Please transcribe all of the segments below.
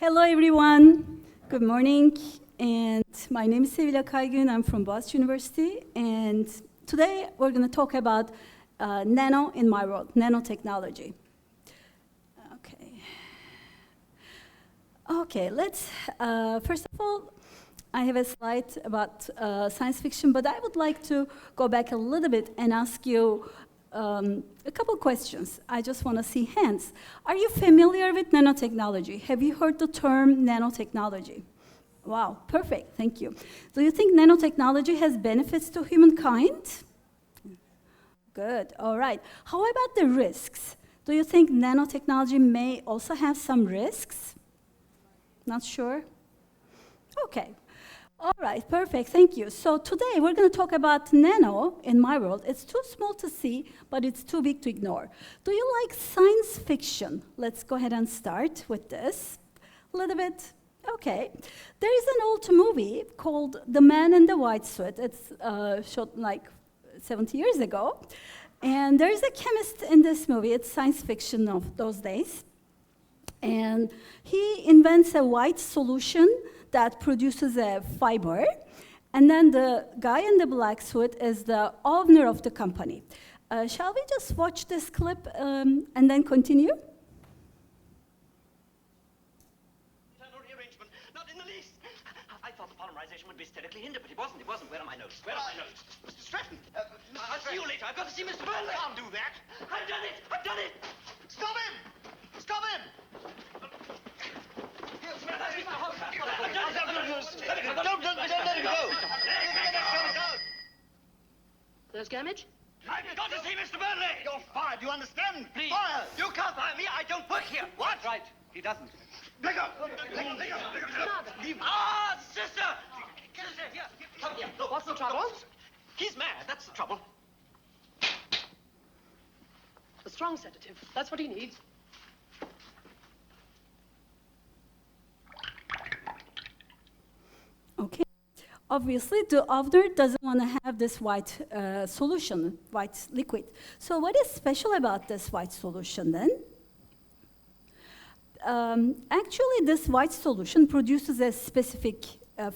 Hello everyone, good morning, and my name is Sevil Akaygün. I'm from Boston University, and today we're going to talk about nano in my world, nanotechnology. Okay, let's, first of all, I have a slide about science fiction, but I would like to go back a little bit and ask you a couple questions. I just want to see hands. Are you familiar with nanotechnology? Have you heard the term nanotechnology? Wow, perfect, thank you. Do you think nanotechnology has benefits to humankind? Good, all right. How about the risks? Do you think nanotechnology may also have some risks? Not sure? Okay. All right, perfect, thank you. So today we're going to talk about nano in my world. It's too small to see, but it's too big to ignore. Do you like science fiction? Let's go ahead and start with this a little bit. Okay. There is an old movie called The Man in the White Suit. It's shot like 70 years ago. And there is a chemist in this movie. It's science fiction of those days. And he invents a white solution that produces a fiber, and then the guy in the black suit is the owner of the company. Shall we just watch this clip and then continue? Internal rearrangement, not in the least. I thought the polymerization would be sterically hindered, but it wasn't. It wasn't. Where are my notes? Where are my notes? Mr. Stratton. I'll see you later. I've got to see Mr. Burnley. I can't do that. I've done it. I've done it. Stop him! Stop him! Don't let him go! There's damage? I've got to see Mr. Burnley! You're fired, you understand? Please. Fired! You can't fire me, I don't work here! What? Right, he doesn't. Let go! Leave. Ah, sister! Get us here, come here. Look, What's the trouble? He's mad, that's the trouble. A strong sedative. That's what he needs. Okay. Obviously, the owner doesn't want to have this white solution, white liquid. So what is special about this white solution then? Actually, this white solution produces a specific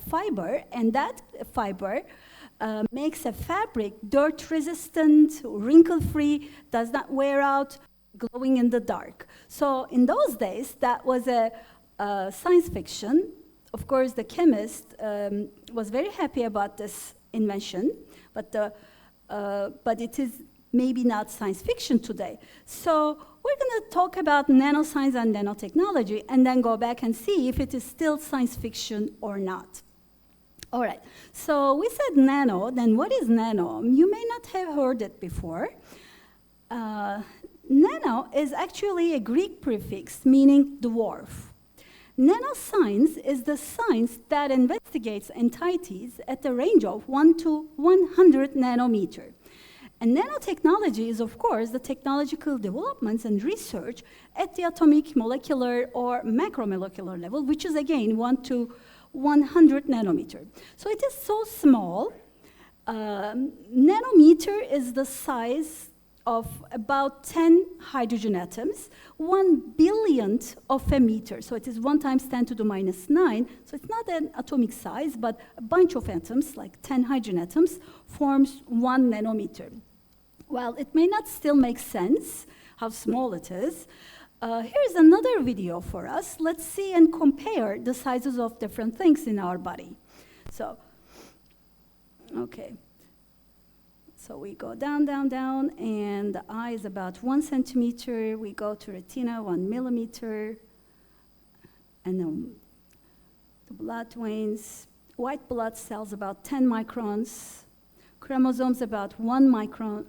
fiber, and that fiber makes a fabric dirt-resistant, wrinkle-free, does not wear out, glowing in the dark. So in those days, that was a science fiction. Of course, the chemist was very happy about this invention, but it is maybe not science fiction today. So we're going to talk about nanoscience and nanotechnology, and then go back and see if it is still science fiction or not. All right, so we said nano, then what is nano? You may not have heard it before. Nano is actually a Greek prefix meaning dwarf. Nanoscience is the science that investigates entities at the range of 1 to 100 nanometer. And nanotechnology is, of course, the technological developments and research at the atomic, molecular, or macromolecular level, which is, again, 1 to 100 nanometer. So it is so small. Nanometer is the size of about 10 hydrogen atoms, 1 billionth of a meter. So it is 1 times 10 to the minus 9. So it's not an atomic size, but a bunch of atoms, like 10 hydrogen atoms, forms 1 nanometer. Well, it may not still make sense how small it is. Here's another video for us. Let's see and compare the sizes of different things in our body. So, okay. So we go down, down, down, and the eye is about 1 centimeter. We go to retina, 1 millimeter. And then the blood veins, white blood cells about 10 microns. Chromosomes about 1 micron.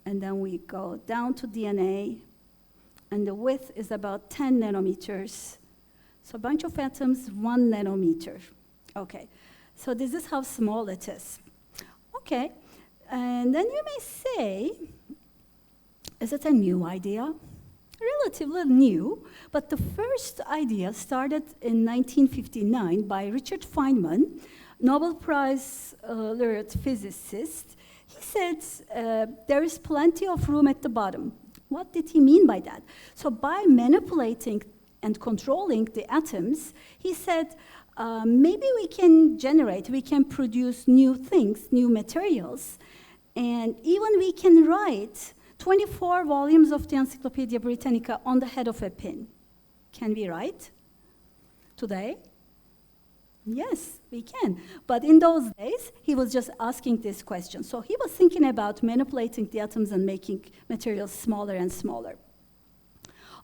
And then we go down to DNA, and the width is about 10 nanometers. So a bunch of atoms, 1 nanometer. Okay, so this is how small it is. Okay, and then you may say, is it a new idea? Relatively new, but the first idea started in 1959 by Richard Feynman, Nobel Prize laureate physicist. He said there is plenty of room at the bottom. What did he mean by that? So by manipulating and controlling the atoms, he said, maybe we can produce new things, new materials, and even we can write 24 volumes of the Encyclopedia Britannica on the head of a pin. Can we write today? Yes, we can. But in those days, he was just asking this question. So he was thinking about manipulating the atoms and making materials smaller and smaller.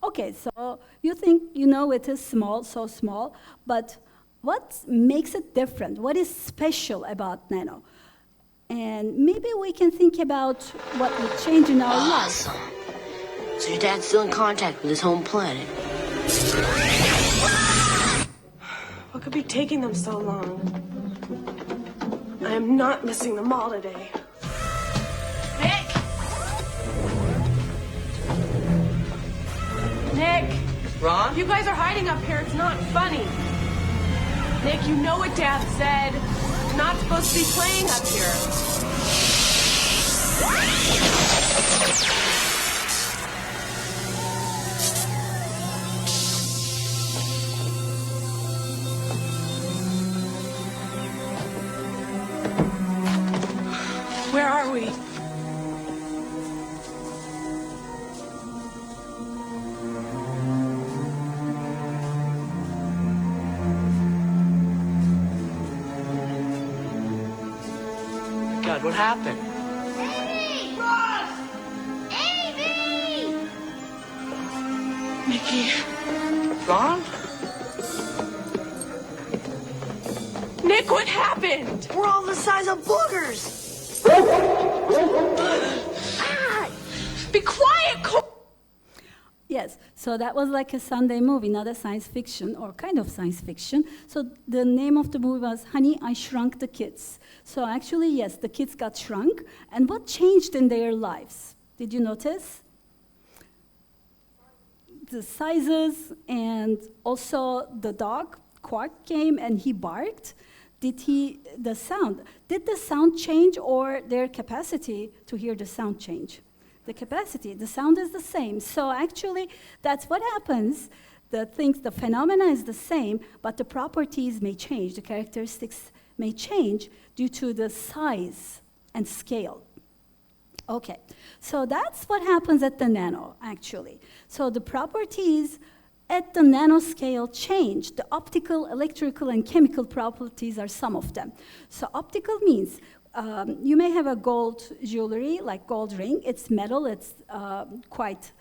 Okay, so you think, it is small, so small, but what makes it different? What is special about nano? And maybe we can think about what would change in our lives. Awesome. So your dad's still in contact with his home planet. What could be taking them so long? I am not missing them all today. Nick! Nick! Ron? You guys are hiding up here. It's not funny. Nick, you know what Dad said. You're not supposed to be playing up here. Where are we? God, what happened? Amy! Ross! Amy! Nikki. Ron? Nick, what happened? We're all the size of boogers. Be quiet, Yes, so that was like a Sunday movie, not a science fiction, or kind of science fiction. So the name of the movie was Honey, I Shrunk the Kids. So actually, yes, the kids got shrunk. And what changed in their lives? Did you notice? The sizes, and also the dog, Quark, came and he barked. Did the sound change, or their capacity to hear the sound change? The capacity, the sound is the same. So actually, that's what happens. The phenomena is the same, but the properties may change. The characteristics may change due to the size and scale. Okay, so that's what happens at the nano, actually. So the properties at the nanoscale change. The optical, electrical, and chemical properties are some of them. So optical means you may have a gold jewelry, like gold ring. It's metal, it's quite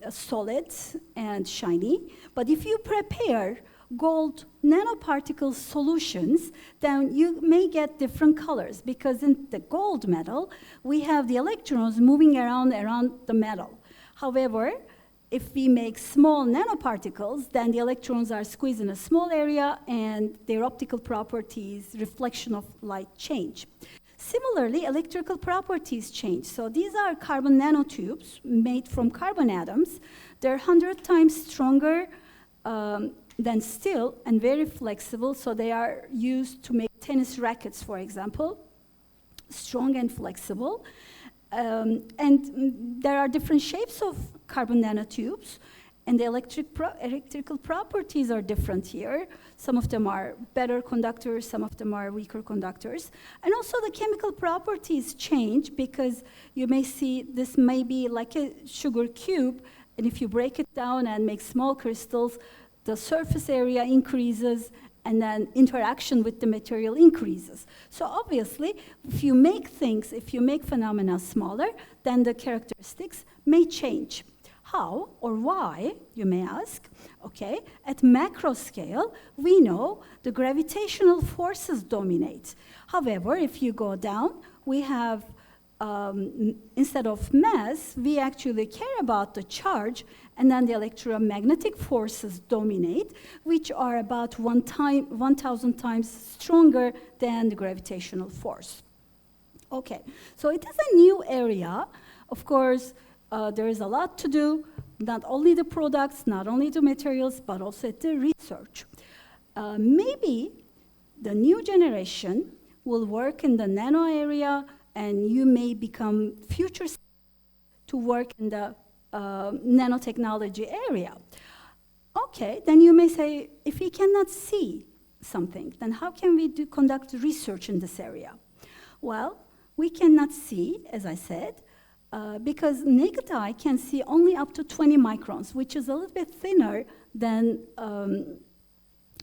solid and shiny. But if you prepare gold nanoparticle solutions, then you may get different colors, because in the gold metal, we have the electrons moving around the metal. However, if we make small nanoparticles, then the electrons are squeezed in a small area, and their optical properties, reflection of light, change. Similarly, electrical properties change. So these are carbon nanotubes made from carbon atoms. They're 100 times stronger than steel and very flexible. So they are used to make tennis rackets, for example, strong and flexible. And there are different shapes of carbon nanotubes, and the electrical properties are different here. Some of them are better conductors, some of them are weaker conductors. And also the chemical properties change, because you may see this may be like a sugar cube, and if you break it down and make small crystals, the surface area increases, and then interaction with the material increases. So obviously, if you make phenomena smaller, then the characteristics may change. How or why, you may ask? Okay, at macro scale, we know the gravitational forces dominate. However, if you go down, we have, instead of mass, we actually care about the charge, and then the electromagnetic forces dominate, which are about 1,000 times stronger than the gravitational force. Okay, so it is a new area. Of course, there is a lot to do, not only the products, not only the materials, but also the research. Maybe the new generation will work in the nano area, and you may become future to work in the nanotechnology area. Okay, then you may say, if we cannot see something, then how can we conduct research in this area? Well, we cannot see, as I said, because naked eye can see only up to 20 microns, which is a little bit thinner than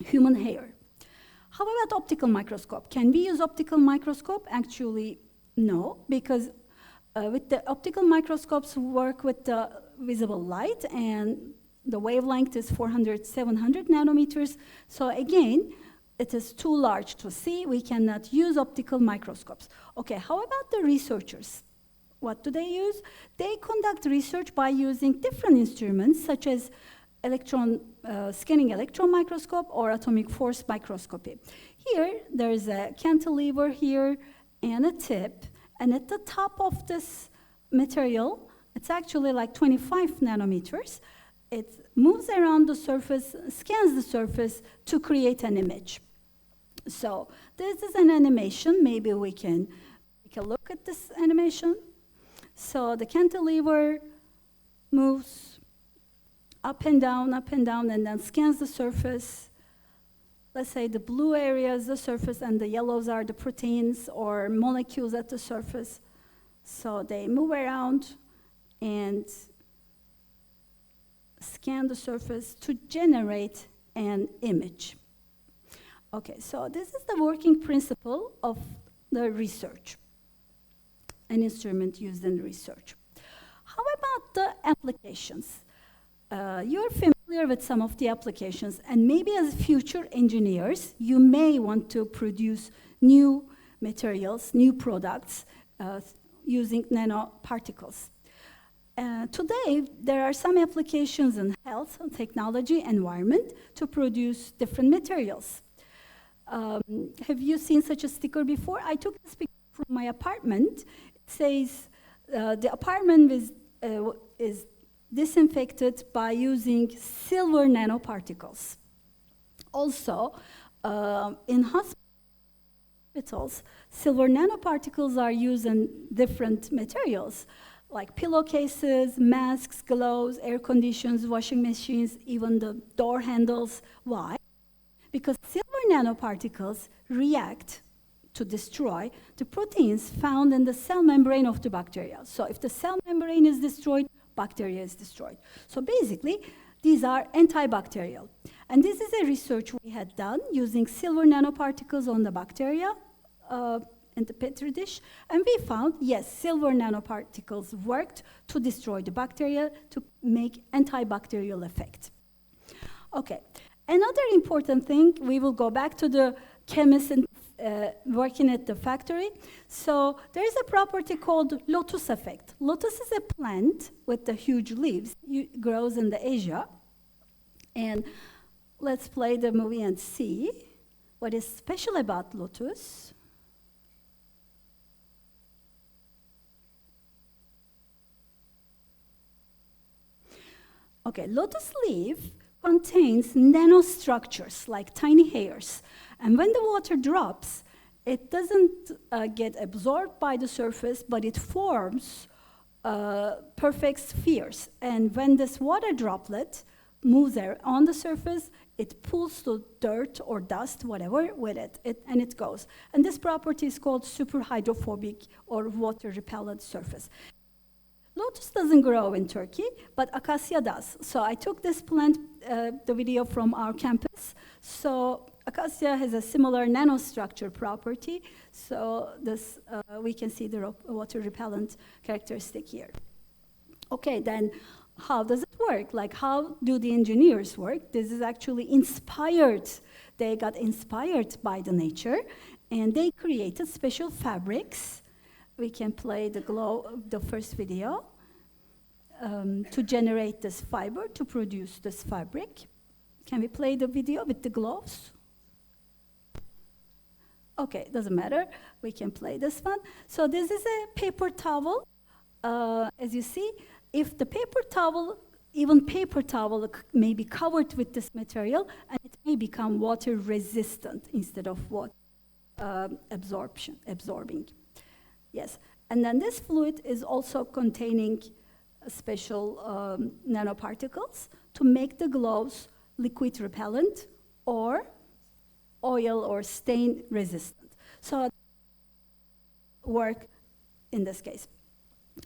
human hair. How about optical microscope? Can we use optical microscope? Actually, no, because with the optical microscopes work with the visible light, and the wavelength is 400, 700 nanometers. So again, it is too large to see. We cannot use optical microscopes. Okay, how about the researchers? What do they use? They conduct research by using different instruments, such as scanning electron microscope or atomic force microscopy. Here, there is a cantilever here and a tip, and at the top of this material, it's actually like 25 nanometers. It moves around the surface, scans the surface to create an image. So this is an animation. Maybe we can take a look at this animation. So the cantilever moves up and down, and then scans the surface. Let's say the blue area is the surface, and the yellows are the proteins or molecules at the surface. So they move around and scan the surface to generate an image. Okay, so this is the working principle of the research, an instrument used in research. How about the applications? You're familiar with some of the applications, and maybe as future engineers, you may want to produce new materials, new products using nanoparticles. Today, there are some applications in health, technology, environment to produce different materials. Have you seen such a sticker before? I took this picture from my apartment. It says the apartment is disinfected by using silver nanoparticles. Also, in hospitals, silver nanoparticles are used in different materials, like pillowcases, masks, gloves, air conditioners, washing machines, even the door handles. Why? Because silver nanoparticles react to destroy the proteins found in the cell membrane of the bacteria. So if the cell membrane is destroyed, bacteria is destroyed. So basically, these are antibacterial. And this is a research we had done using silver nanoparticles on the bacteria in the Petri dish. And we found, yes, silver nanoparticles worked to destroy the bacteria to make antibacterial effect. Okay, another important thing, we will go back to the chemists and working at the factory. So there is a property called lotus effect. Lotus is a plant with the huge leaves. It grows in the Asia. And let's play the movie and see what is special about lotus. Okay, lotus leaf contains nanostructures like tiny hairs. And when the water drops, it doesn't get absorbed by the surface, but it forms perfect spheres. And when this water droplet moves on the surface, it pulls the dirt or dust, whatever, with it, and it goes. And this property is called superhydrophobic or water repellent surface. Lotus doesn't grow in Turkey, but acacia does. So I took this plant, the video from our campus. So acacia has a similar nanostructure property. So this, we can see the water repellent characteristic here. Okay, then how does it work? Like, how do the engineers work? This is actually inspired. They got inspired by the nature, and they created special fabrics. We can play the first video to generate this fiber, to produce this fabric. Can we play the video with the gloves? Okay, doesn't matter. We can play this one. So this is a paper towel. As you see, if the paper towel, even paper towel may be covered with this material, and it may become water resistant instead of water absorbing. Yes, and then this fluid is also containing special nanoparticles to make the gloves liquid repellent, or oil or stain resistant. So work in this case.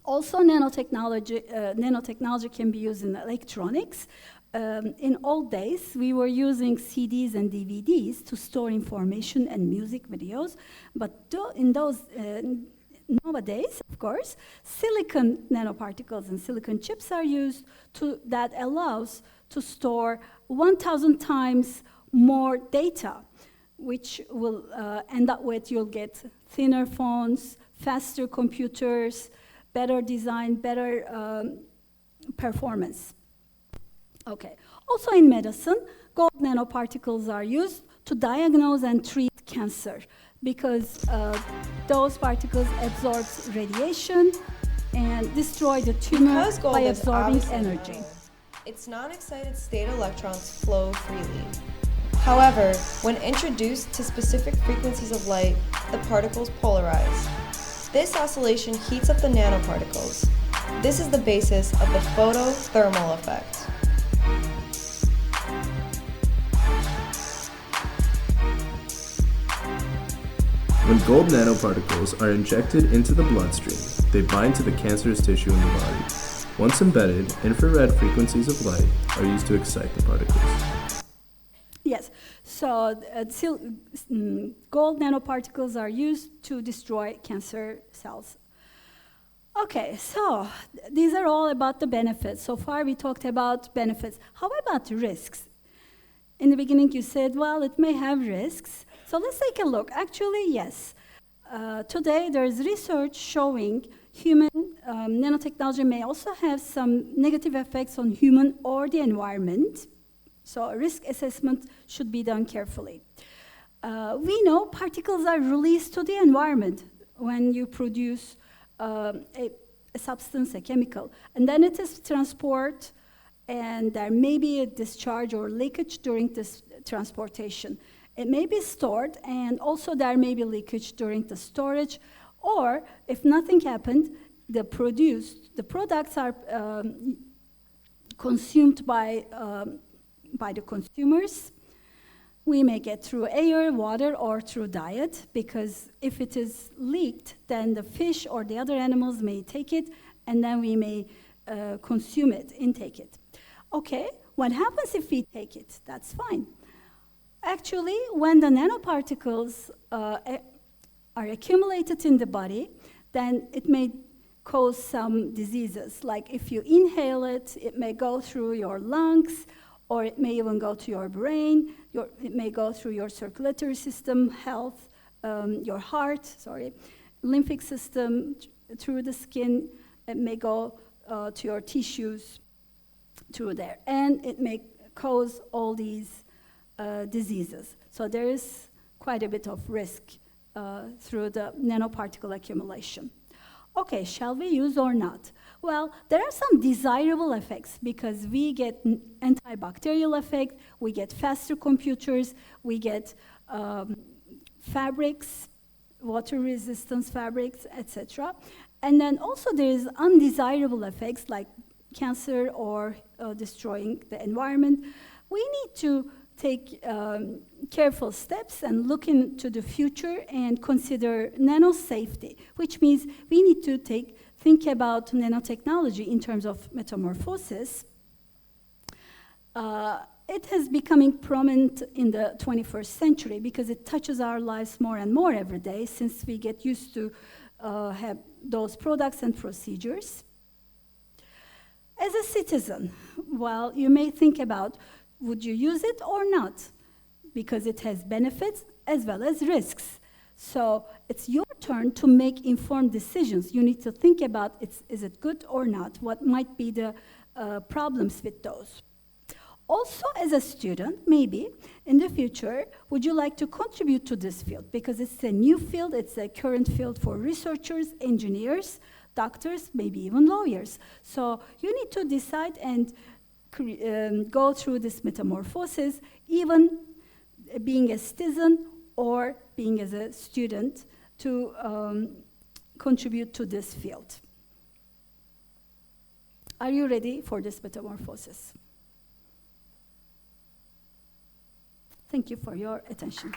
Also, nanotechnology can be used in electronics. In old days, we were using CDs and DVDs to store information and music videos, but nowadays, of course, silicon nanoparticles and silicon chips are used that allows to store 1,000 times more data, which will end up with you'll get thinner phones, faster computers, better design, better performance. Okay. Also in medicine, gold nanoparticles are used to diagnose and treat cancer because those particles absorb radiation and destroy the tumor Because gold by is absorbing obviously energy. metal, its non-excited state electrons flow freely. However, when introduced to specific frequencies of light, the particles polarize. This oscillation heats up the nanoparticles. This is the basis of the photothermal effect. When gold nanoparticles are injected into the bloodstream, they bind to the cancerous tissue in the body. Once embedded, infrared frequencies of light are used to excite the particles. Yes, so gold nanoparticles are used to destroy cancer cells. Okay, so these are all about the benefits. So far we talked about benefits. How about risks? In the beginning you said, well, it may have risks. So let's take a look. Actually, yes. Today there is research showing human nanotechnology may also have some negative effects on human or the environment. So risk assessment should be done carefully. We know particles are released to the environment when you produce a substance, a chemical, and then it is transported, and there may be a discharge or leakage during this transportation. It may be stored, and also there may be leakage during the storage, or if nothing happened, the products are consumed by the consumers. We may get through air, water, or through diet, because if it is leaked, then the fish or the other animals may take it, and then we may consume it, intake it. Okay, what happens if we take it? That's fine. Actually, when the nanoparticles are accumulated in the body, then it may cause some diseases. Like if you inhale it, it may go through your lungs, or it may even go to your brain, it may go through your circulatory system, health, your heart, lymphatic system, through the skin, it may go to your tissues, through there. And it may cause all these diseases. So there is quite a bit of risk through the nanoparticle accumulation. Okay, shall we use or not? Well, there are some desirable effects because we get antibacterial effect, we get faster computers, we get fabrics, water resistance fabrics, etc. And then also there is undesirable effects like cancer or destroying the environment. We need to take careful steps and look into the future and consider nano safety, which means we need to think about nanotechnology in terms of metamorphosis. It is becoming prominent in the 21st century because it touches our lives more and more every day since we get used to have those products and procedures. As a citizen, well, you may think about, would you use it or not? Because it has benefits as well as risks. So it's your turn to make informed decisions. You need to think about, is it good or not? What might be the problems with those? Also, as a student, maybe, in the future, would you like to contribute to this field? Because it's a new field, it's a current field for researchers, engineers, doctors, maybe even lawyers. So you need to decide and go through this metamorphosis, even being a citizen or being as a student to contribute to this field. Are you ready for this metamorphosis? Thank you for your attention.